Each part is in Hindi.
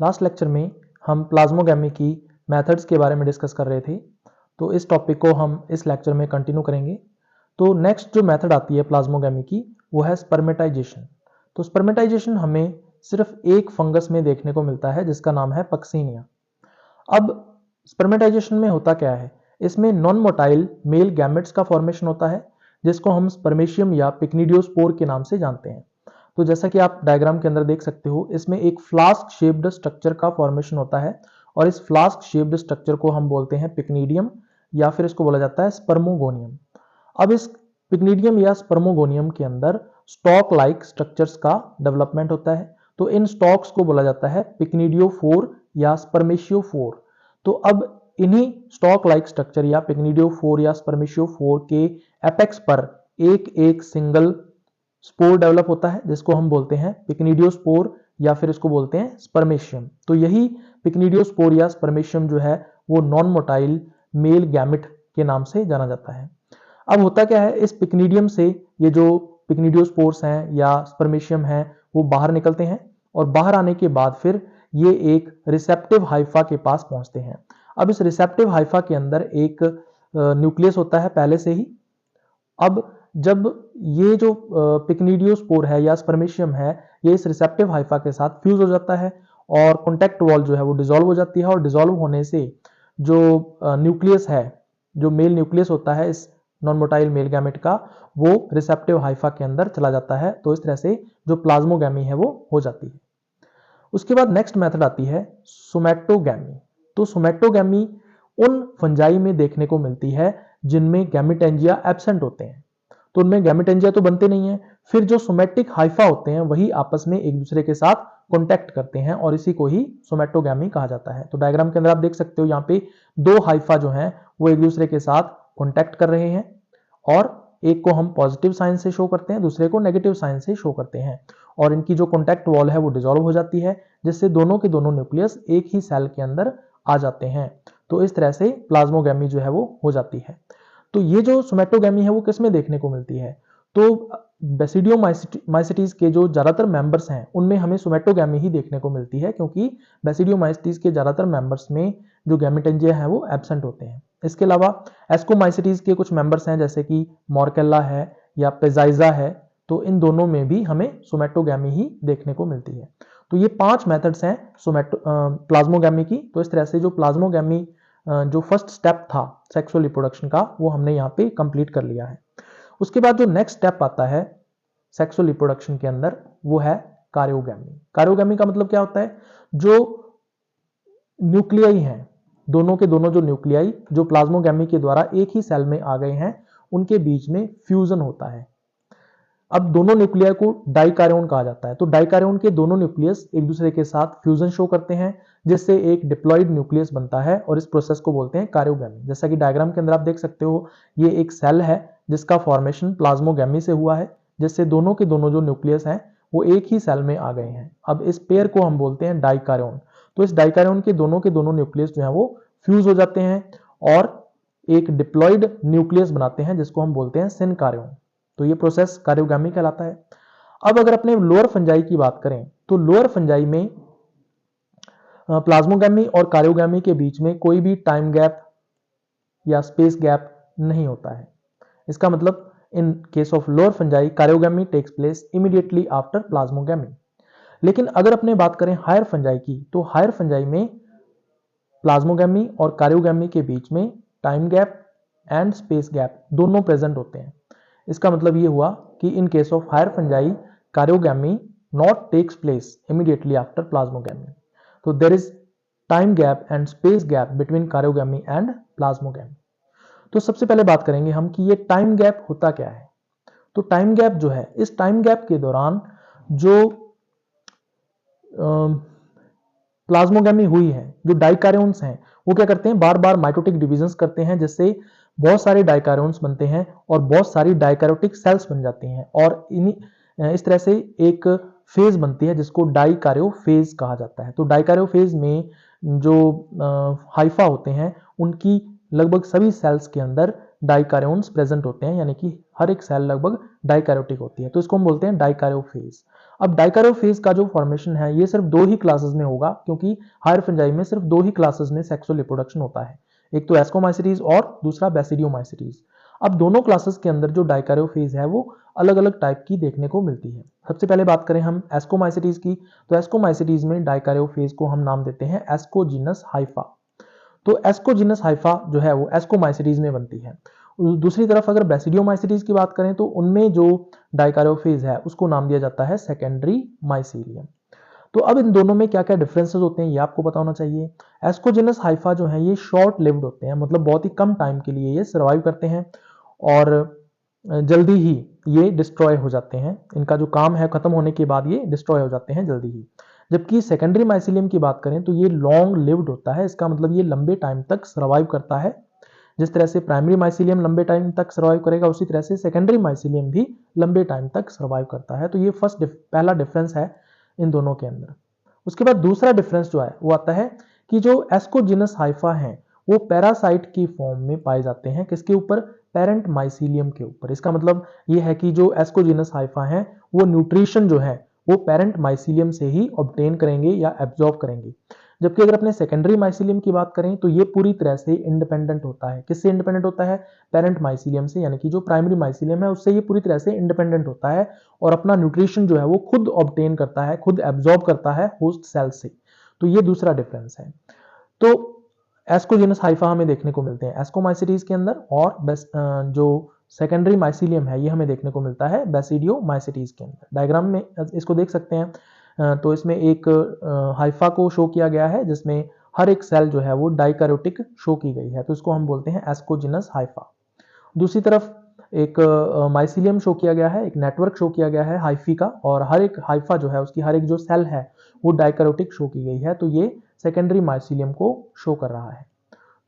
लास्ट लेक्चर में हम प्लाज्मोगैमी की मेथड्स के बारे में डिस्कस कर रहे थे, तो इस टॉपिक को हम इस लेक्चर में कंटिन्यू करेंगे। तो नेक्स्ट जो मेथड आती है प्लाज्मोगैमी की वो है स्पर्मेटाइजेशन। तो स्पर्मेटाइजेशन हमें सिर्फ एक फंगस में देखने को मिलता है जिसका नाम है पक्सीनिया। अब स्पर्मेटाइजेशन में होता क्या है, इसमें नॉन मोटाइल मेल गैमेट्स का फॉर्मेशन होता है जिसको हम स्पर्मेशियम या पिक्निडियोस्पोर के नाम से जानते हैं। तो जैसा कि आप डायग्राम के अंदर देख सकते हो, इसमें एक फ्लास्क शेप्ड स्ट्रक्चर का फॉर्मेशन होता है और इस फ्लास्क शेप्ड स्ट्रक्चर को हम बोलते हैं पिक्नीडियम या फिर इसको बोला जाता है स्पर्मोगोनियम। अब इस पिक्नीडियम या स्पर्मोगोनियम के अंदर स्टॉक लाइक स्ट्रक्चर्स का डेवलपमेंट होता है, तो इन स्टॉक्स को बोला जाता है पिक्निडियोफोर या स्पर्मेशियोफोर। तो अब इन्हीं स्टॉक लाइक स्ट्रक्चर या पिक्निडियोफोर या स्पर्मेशियोफोर के एपेक्स पर एक एक सिंगल स्पोर डेवलप होता है जिसको हम बोलते हैं पिक्निडियोस्पोर या फिर इसको बोलते हैं स्पर्मेशियम। तो यही पिक्निडियोस्पोर या स्पर्मेशियम जो है वो नॉन मोटाइल मेल गैमेट के नाम से जाना जाता है। अब होता क्या है, इस पिक्निडियम से ये जो पिक्निडियोस्पोर्स हैं या स्पर्मेशियम हैं वो बाहर निकलते हैं और बाहर आने के बाद फिर ये एक रिसेप्टिव हाइफा के पास पहुंचते हैं। अब इस रिसेप्टिव हाइफा के अंदर एक न्यूक्लियस होता है पहले से ही। अब जब ये जो पिक्निडियोस्पोर है या स्पर्मेशियम है ये इस रिसेप्टिव हाइफा के साथ फ्यूज हो जाता है और कॉन्टैक्ट वॉल जो है वो डिसॉल्व हो जाती है और डिसॉल्व होने से जो न्यूक्लियस है, जो मेल न्यूक्लियस होता है इस नॉन मोटाइल मेल गैमेट का, वो रिसेप्टिव हाइफा के अंदर चला जाता है। तो इस तरह से जो प्लाज्मोगैमी है वो हो जाती है। उसके बाद नेक्स्ट मेथड आती है सोमैटोगैमी। तो सोमैटोगैमी उन फंजाई में देखने को मिलती है जिनमें गैमेटेंजिया एब्सेंट होते हैं। तो उनमें गैमेटेंजिया तो बनते नहीं है, फिर जो सोमैटिक हाइफा होते हैं वही आपस में एक दूसरे के साथ कॉन्टैक्ट करते हैं और इसी को ही सोमैटोगैमी कहा जाता है। तो डायग्राम के अंदर आप देख सकते हो यहाँ पे दो हाइफा जो हैं वो एक दूसरे के साथ कॉन्टैक्ट कर रहे हैं और एक को हम पॉजिटिव साइन से शो करते हैं, दूसरे को नेगेटिव साइन से शो करते हैं और इनकी जो कॉन्टैक्ट वॉल है वो डिसॉल्व हो जाती है जिससे दोनों के दोनों न्यूक्लियस एक ही सेल के अंदर आ जाते हैं। तो इस तरह से प्लाज्मोगैमी जो है वो हो जाती है। तो ये जो सोमैटोगैमी है वो किस में देखने को मिलती है, तो बेसिडियोमाइसिटीज के जो ज्यादातर मेंबर्स हैं उनमें हमें सोमैटोगैमी ही देखने को मिलती है, क्योंकि बेसिडियोमाइसिटीज के ज्यादातर मेंबर्स में जो गैमेटेंजिया है वो एब्सेंट होते हैं। इसके अलावा एस्कोमाइसिटीज के कुछ मेंबर्स हैं जैसे कि मॉर्केला है या पेजाइजा है, तो इन दोनों में भी हमें सोमैटोगैमी ही देखने को मिलती है। तो ये 5 मेथड्स हैं प्लाज्मोगैमी की। तो इस तरह से जो प्लाज्मोगैमी जो फर्स्ट स्टेप था सेक्सुअल रिप्रोडक्शन का वो हमने यहाँ पे कंप्लीट कर लिया है। उसके बाद जो नेक्स्ट स्टेप आता है सेक्सुअल रिप्रोडक्शन के अंदर वो है कारियोगैमी। कारियोगैमी का मतलब क्या होता है, जो न्यूक्लियाई हैं, दोनों के दोनों जो न्यूक्लियाई जो प्लाज्मोगैमी के द्वारा एक ही सेल में आ गए हैं उनके बीच में फ्यूजन होता है। अब दोनों न्यूक्लियाई को डाइकार्योन कहा जाता है। तो डाइकार्योन के दोनों न्यूक्लियस एक दूसरे के साथ फ्यूजन शो करते हैं जिससे एक डिप्लॉइड न्यूक्लियस बनता है और इस प्रोसेस को बोलते हैं कारियोगैमी। जैसा कि डायग्राम के अंदर आप देख सकते हो, ये एक सेल है जिसका फॉर्मेशन प्लाज्मोगैमी से हुआ है जिससे दोनों के दोनों जो न्यूक्लियस हैं वो एक ही सेल में आ गए हैं। अब इस पेयर को हम बोलते हैं डाइकार्योन। तो इस डाइकार्योन के दोनों न्यूक्लियस जो है वो फ्यूज हो जाते हैं और एक डिप्लॉइड न्यूक्लियस बनाते हैं जिसको हम बोलते हैं सिनकार्योन। तो ये प्रोसेस कारियोगैमी कहलाता है। अब अगर अपने लोअर फंजाई की बात करें तो लोअर फंजाई में प्लाज्मोगैमी और कारियोगैमी के बीच में कोई भी टाइम गैप या स्पेस गैप नहीं होता है। इसका मतलब in case of lower fungi karyogamy takes place immediately after plasmogamy. लेकिन अगर अपने बात करें हायर फंजाई की, तो हायर फंजाई में प्लाज्मोगैमी और कारियोगैमी के बीच में time gap and space gap दोनों प्रेजेंट होते हैं। इसका मतलब ये हुआ कि in case of higher fungi karyogamy not takes place immediately after plasmogamy. तो there is time gap and space gap between karyogamy and plasmogamy. तो सबसे पहले बात करेंगे हम कि ये टाइम गैप होता क्या है। तो टाइम गैप जो है, इस टाइम गैप के दौरान जो प्लाज्मोगैमी हुई है, जो डाइकार्योन्स हैं वो क्या करते हैं, बार बार माइटोटिक डिविजन्स करते हैं जिससे बहुत सारे डाइकार्योन्स बनते हैं और बहुत सारी डाइकैरोटिक सेल्स बन जाती हैं और इस तरह से एक फेज बनती है जिसको डाइकार्योफेज कहा जाता है। तो डाइकार्योफेज में जो हाइफा होते हैं उनकी लगभग सभी सेल्स के अंदर डाइकार्योन्स प्रेजेंट होते हैं, यानी कि हर एक सेल लगभग डाइकैरोटिक होती है, तो इसको हम बोलते हैं डाइकार्योफेज। अब डाइकैरियोफेज का जो फॉर्मेशन है ये सिर्फ 2 ही क्लासेस में होगा, क्योंकि हायर फंजाई में सिर्फ 2 ही क्लासेस में सेक्सुअल रिप्रोडक्शन होता है, एक तो एस्कोमाइसीटीज और दूसरा बेसिडियोमाइसीटीज। अब दोनों क्लासेस के अंदर जो डाइकैरियोफेज है वो अलग अलग टाइप की देखने को मिलती है। सबसे पहले बात करें हम एस्कोमाइसीटीज की, तो एस्कोमाइसीटीज में डाइकैरियोफेज को हम नाम देते हैं एस्कोजीनस हाइफा। तो एस्कोजीनस हाइफा जो है वो एस्कोमाइसीटीज में बनती है। दूसरी तरफ अगर बेसिडियोमाइसीटीज की बात करें तो उनमें जो डाइकैरियोफेज है उसको नाम दिया जाता है सेकेंडरी माइसीलियम। तो अब इन दोनों में क्या क्या डिफरेंसेस होते हैं ये आपको पता होना चाहिए। एस्कोजीनस हाइफा जो है ये शॉर्ट लिव्ड होते हैं, मतलब बहुत ही कम टाइम के लिए ये सर्वाइव करते हैं और जल्दी ही ये डिस्ट्रॉय हो जाते हैं। इनका जो काम है खत्म होने के बाद ये डिस्ट्रॉय हो जाते हैं जल्दी ही। जबकि सेकेंडरी माइसीलियम की बात करें तो ये लॉन्ग लिव्ड होता है, इसका मतलब ये लंबे टाइम तक सर्वाइव करता है। जिस तरह से प्राइमरी माइसीलियम लंबे टाइम तक सर्वाइव करेगा उसी तरह से सेकेंडरी माइसीलियम भी लंबे टाइम तक सर्वाइव करता है। तो ये पहला डिफरेंस है इन दोनों के अंदर। उसके बाद दूसरा डिफरेंस जो है वो आता है कि जो एस्कोजीनस हाइफा हैं वो पैरासाइट की फॉर्म में पाए जाते हैं, किसके ऊपर? पेरेंट माइसीलियम के ऊपर। इसका मतलब ये है कि जो एस्कोजीनस हाइफा हैं वो न्यूट्रिशन जो है वो पेरेंट माइसीलियम से ही ऑब्टेन करेंगे या एब्जॉर्ब करेंगे। जबकि अगर अपने सेकेंडरी माइसीलियम की बात करें तो ये पूरी तरह से इंडिपेंडेंट होता है। किससे इंडिपेंडेंट होता है? पेरेंट माइसीलियम से, यानी कि जो प्राइमरी माइसीलियम है उससे ये पूरी तरह से इंडिपेंडेंट होता है और अपना न्यूट्रिशन जो है वो खुद ऑब्टेन करता है, खुद एब्जॉर्ब करता है होस्ट सेल से। तो ये दूसरा डिफरेंस है। तो एस्कोजीनस हाइफा हमें देखने को मिलते हैं एस्कोमाइसीटीज के अंदर, और जो सेकेंडरी माइसीलियम है ये हमें देखने को मिलता है बेसिडियोमाइसीटीज के अंदर। डायग्राम में इसको देख सकते हैं। तो इसमें एक हाइफा को शो किया गया है जिसमें हर एक सेल जो है वो डाइकैरियोटिक शो की गई है, तो इसको हम बोलते हैं एस्कोजीनस हाइफा। दूसरी तरफ एक माइसीलियम शो किया गया है, एक नेटवर्क शो किया गया है हाइफी का, और हर एक हाइफा जो है उसकी हर एक जो सेल है वो डाइकैरियोटिक शो की गई है, तो ये सेकेंडरी माइसीलियम को शो कर रहा है।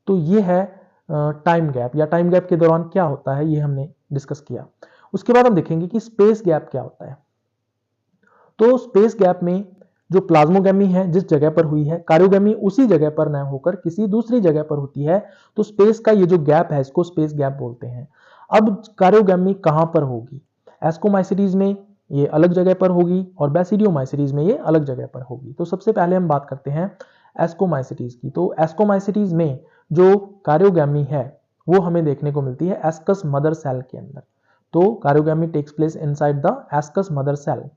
तो ये है टाइम गैप, या टाइम गैप के दौरान क्या होता है ये हमने डिस्कस किया। उसके बाद हम देखेंगे कि स्पेस गैप क्या होता है। तो स्पेस गैप में जो प्लाज्मोगेमी है जिस जगह पर हुई है, कारियोगेमी उसी जगह पर न होकर किसी दूसरी जगह पर होती है, तो स्पेस का ये जो गैप है इसको स्पेस गैप बोलते हैं। अब कारियोगेमी कहां पर होगी? एस्कोमाइसीटीज में ये अलग जगह पर होगी और बेसिडियोमाइसीटीज में ये अलग जगह पर होगी। तो सबसे पहले हम बात करते हैं एस्कोमाइसीटीज की। तो एस्कोमाइसीटीज में जो कारियोगेमी है वो हमें देखने को मिलती है एस्कस मदर सेल के अंदर। तो karyogamy takes place inside the ascus mother cell.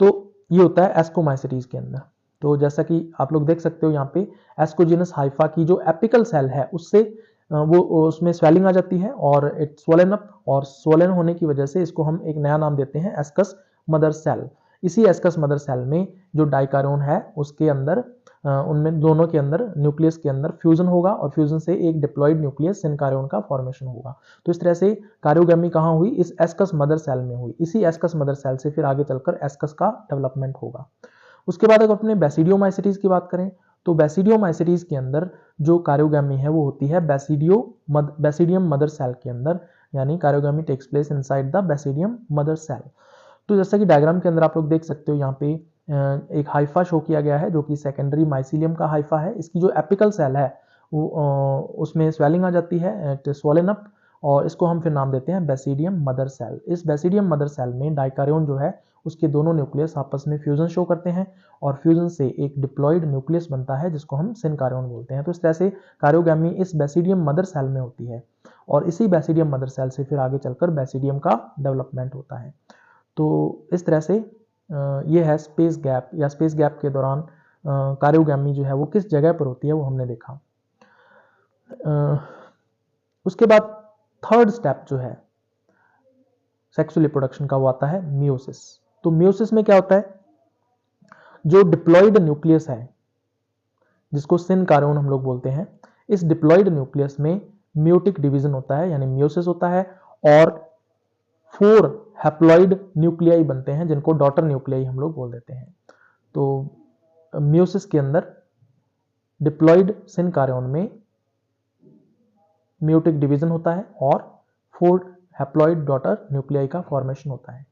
तो ये होता है एस्कोमाइसीटीज के अंदर। तो जैसा कि आप लोग देख सकते हो यहाँ पे एस्कोजीनस हाइफा की जो एपिकल सेल है उससे वो उसमें स्वेलिंग आ जाती है और इट स्वोलन अप, और स्वोलन होने की वजह से इसको हम एक नया नाम देते हैं एस्कस मदर सेल। इसी एस्कस मदर सेल में जो डाइकार्योन है उसके अंदर उनमें दोनों के अंदर न्यूक्लियस के अंदर फ्यूजन होगा और फ्यूजन से एक डिप्लॉइड न्यूक्लियस सिनकार्योन का फॉर्मेशन होगा। तो इस तरह से कारियोगेमी कहाँ हुई? इस एस्कस मदर सेल में हुई। इसी एस्कस मदर सेल से फिर आगे चलकर एस्कस का डेवलपमेंट होगा। उसके बाद अगर अपने बेसिडियोमाइसीटीज की बात करें तो बेसिडियोमाइसीटीज के अंदर जो कारियोगेमी है वो होती है बेसिडियम मदर सेल के अंदर, यानी karyogamy takes place inside the basidium mother cell. तो जैसा कि डायग्राम के अंदर आप लोग देख सकते हो यहाँ पे एक हाइफा शो किया गया है जो कि सेकेंडरी माइसीलियम का हाइफा है। इसकी जो एपिकल सेल है वो उसमें स्वेलिंग आ जाती है, इट स्वोलन अप, और इसको हम फिर नाम देते हैं बेसिडियम मदर सेल। इस बेसिडियम मदर सेल में डाइकार्योन जो है उसके दोनों न्यूक्लियस आपस में फ्यूजन शो करते हैं और फ्यूजन से एक डिप्लॉइड न्यूक्लियस बनता है जिसको हम सिनकार्योन बोलते हैं। तो इस तरह से कारियोगेमी इस बेसिडियम मदर सेल में होती है और इसी बेसिडियम मदर सेल से फिर आगे चलकर बेसिडियम का डेवलपमेंट होता है। तो इस तरह से ये है स्पेस गैप, या स्पेस गैप के दौरान कारियोगेमी जो है वो किस जगह पर होती है वो हमने देखा। उसके बाद थर्ड स्टेप जो है सेक्सुअल रिप्रोडक्शन का वो आता है मियोसिस। तो मियोसिस में क्या होता है? जो डिप्लॉइड न्यूक्लियस है जिसको सिनकार्योन हम लोग बोलते हैं, इस डिप्लॉइड न्यूक्लियस में मियोटिक डिवीजन होता है यानी मियोसिस होता है और 4 हैप्लॉइड न्यूक्लियाई बनते हैं जिनको डॉटर न्यूक्लियाई हम लोग बोल देते हैं। तो मियोसिस के अंदर डिप्लॉइड सिनकार्योन में मियोटिक डिवीजन होता है और 4 हैप्लॉइड डॉटर न्यूक्लियाई का फॉर्मेशन होता है।